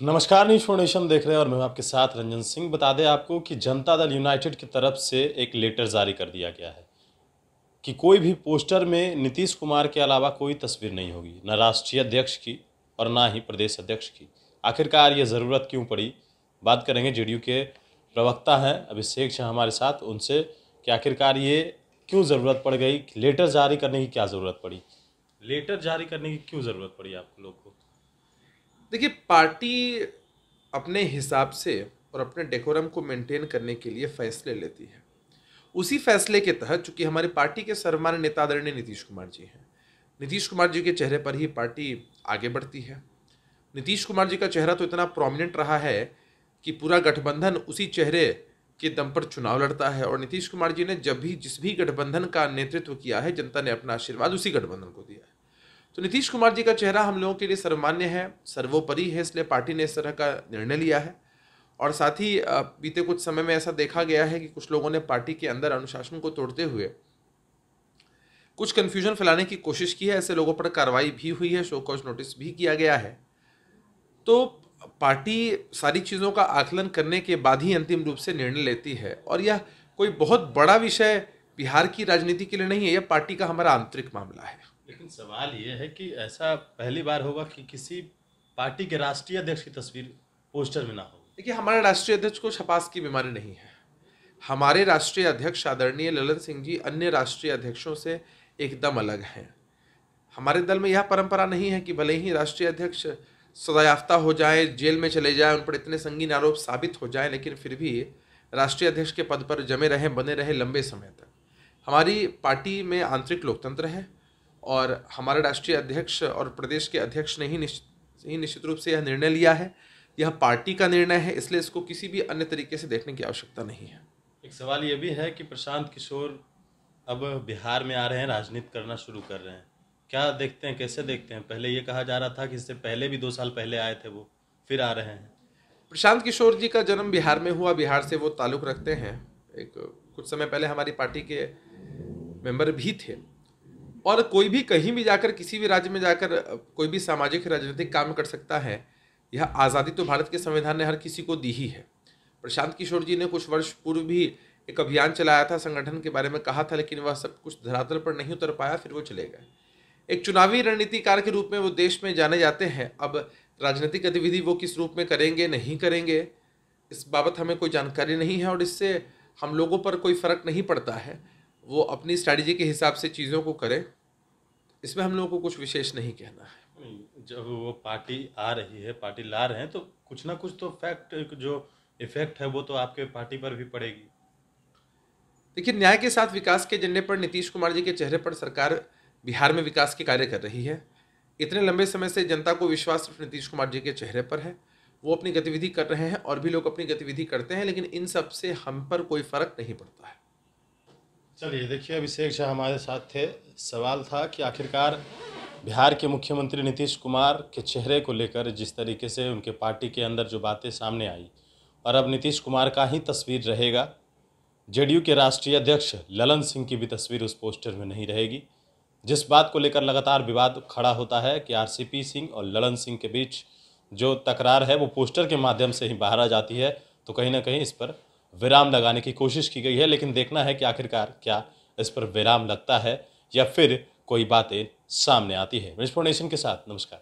नमस्कार, news foundation देख रहे हैं और मैं आपके साथ रंजन सिंह। बता दें आपको कि जनता दल यूनाइटेड की तरफ से एक लेटर जारी कर दिया गया है कि कोई भी पोस्टर में नीतीश कुमार के अलावा कोई तस्वीर नहीं होगी, न राष्ट्रीय अध्यक्ष की और ना ही प्रदेश अध्यक्ष की। आखिरकार ये ज़रूरत क्यों पड़ी? बात करेंगे जेडीयू के प्रवक्ता हैं अभिषेक झा हमारे साथ, उनसे कि आखिरकार ये क्यों ज़रूरत पड़ गई, लेटर जारी करने की क्या ज़रूरत पड़ी, लेटर जारी करने की क्यों ज़रूरत पड़ी आप लोग को? देखिए, पार्टी अपने हिसाब से और अपने डेकोरम को मेंटेन करने के लिए फैसले लेती है। उसी फैसले के तहत चूंकि हमारी पार्टी के सर्वमान्य नेता आदरणीय नीतीश कुमार जी हैं, नीतीश कुमार जी के चेहरे पर ही पार्टी आगे बढ़ती है। नीतीश कुमार जी का चेहरा तो इतना प्रोमिनेंट रहा है कि पूरा गठबंधन उसी चेहरे के दम पर चुनाव लड़ता है। और नीतीश कुमार जी ने जब भी जिस भी गठबंधन का नेतृत्व किया है, जनता ने अपना आशीर्वाद उसी गठबंधन को दिया है। तो नीतीश कुमार जी का चेहरा हम लोगों के लिए सर्वमान्य है, सर्वोपरि है, इसलिए पार्टी ने इस तरह का निर्णय लिया है। और साथ ही बीते कुछ समय में ऐसा देखा गया है कि कुछ लोगों ने पार्टी के अंदर अनुशासन को तोड़ते हुए कुछ कन्फ्यूजन फैलाने की कोशिश की है। ऐसे लोगों पर कार्रवाई भी हुई है, शो कॉज नोटिस भी किया गया है। तो पार्टी सारी चीज़ों का आकलन करने के बाद ही अंतिम रूप से निर्णय लेती है। और यह कोई बहुत बड़ा विषय बिहार की राजनीति के लिए नहीं है, यह पार्टी का हमारा आंतरिक मामला है। लेकिन सवाल ये है कि ऐसा पहली बार होगा कि किसी पार्टी के राष्ट्रीय अध्यक्ष की तस्वीर पोस्टर में ना हो। देखिए, हमारे राष्ट्रीय अध्यक्ष को छपास की बीमारी नहीं है। हमारे राष्ट्रीय अध्यक्ष आदरणीय ललन सिंह जी अन्य राष्ट्रीय अध्यक्षों से एकदम अलग हैं। हमारे दल में यह परंपरा नहीं है कि भले ही राष्ट्रीय अध्यक्ष सजायाफ्ता हो जाए, जेल में चले जाए, उन पर इतने संगीन आरोप साबित हो जाए, लेकिन फिर भी राष्ट्रीय अध्यक्ष के पद पर जमे रहें, बने रहें लंबे समय तक। हमारी पार्टी में आंतरिक लोकतंत्र है और हमारे राष्ट्रीय अध्यक्ष और प्रदेश के अध्यक्ष ने ही निश्चित रूप से यह निर्णय लिया है। यह पार्टी का निर्णय है, इसलिए इसको किसी भी अन्य तरीके से देखने की आवश्यकता नहीं है। एक सवाल ये भी है कि प्रशांत किशोर अब बिहार में आ रहे हैं, राजनीति करना शुरू कर रहे हैं। क्या देखते हैं, कैसे देखते हैं? पहले ये कहा जा रहा था कि इससे पहले भी 2 साल पहले आए थे, वो फिर आ रहे हैं। प्रशांत किशोर जी का जन्म बिहार में हुआ, बिहार से वो ताल्लुक़ रखते हैं। एक कुछ समय पहले हमारी पार्टी के मेंबर भी थे। और कोई भी कहीं भी जाकर, किसी भी राज्य में जाकर कोई भी सामाजिक राजनीतिक काम कर सकता है। यह आज़ादी तो भारत के संविधान ने हर किसी को दी ही है। प्रशांत किशोर जी ने कुछ वर्ष पूर्व भी एक अभियान चलाया था, संगठन के बारे में कहा था, लेकिन वह सब कुछ धरातल पर नहीं उतर पाया, फिर वो चले गए। एक चुनावी रणनीतिकार के रूप में वो देश में जाने जाते हैं। अब राजनीतिक गतिविधि वो किस रूप में करेंगे, नहीं करेंगे, इस बाबत हमें कोई जानकारी नहीं है और इससे हम लोगों पर कोई फ़र्क नहीं पड़ता है। वो अपनी स्ट्रैटेजी के हिसाब से चीज़ों को करें, इसमें हम लोगों को कुछ विशेष नहीं कहना है। जब वो पार्टी आ रही है, पार्टी ला रहे हैं, तो कुछ ना कुछ तो फैक्ट, जो इफेक्ट है वो तो आपके पार्टी पर भी पड़ेगी। देखिए, न्याय के साथ विकास के एजेंडे पर नीतीश कुमार जी के चेहरे पर सरकार बिहार में विकास के कार्य कर रही है। इतने लंबे समय से जनता को विश्वास सिर्फ नीतीश कुमार जी के चेहरे पर है। वो अपनी गतिविधि कर रहे हैं और भी लोग अपनी गतिविधि करते हैं, लेकिन इन सब से हम पर कोई फर्क नहीं पड़ता है। चलिए, देखिए अभिषेक झा हमारे साथ थे। सवाल था कि आखिरकार बिहार के मुख्यमंत्री नीतीश कुमार के चेहरे को लेकर जिस तरीके से उनके पार्टी के अंदर जो बातें सामने आई, और अब नीतीश कुमार का ही तस्वीर रहेगा, जेडीयू के राष्ट्रीय अध्यक्ष ललन सिंह की भी तस्वीर उस पोस्टर में नहीं रहेगी। जिस बात को लेकर लगातार विवाद खड़ा होता है कि आरसीपी सिंह और ललन सिंह के बीच जो तकरार है वो पोस्टर के माध्यम से ही बाहर आ जाती है, तो कहीं ना कहीं इस पर विराम लगाने की कोशिश की गई है। लेकिन देखना है कि आखिरकार क्या इस पर विराम लगता है या फिर कोई बातें सामने आती है। न्यूज फाउंडेशन के साथ नमस्कार।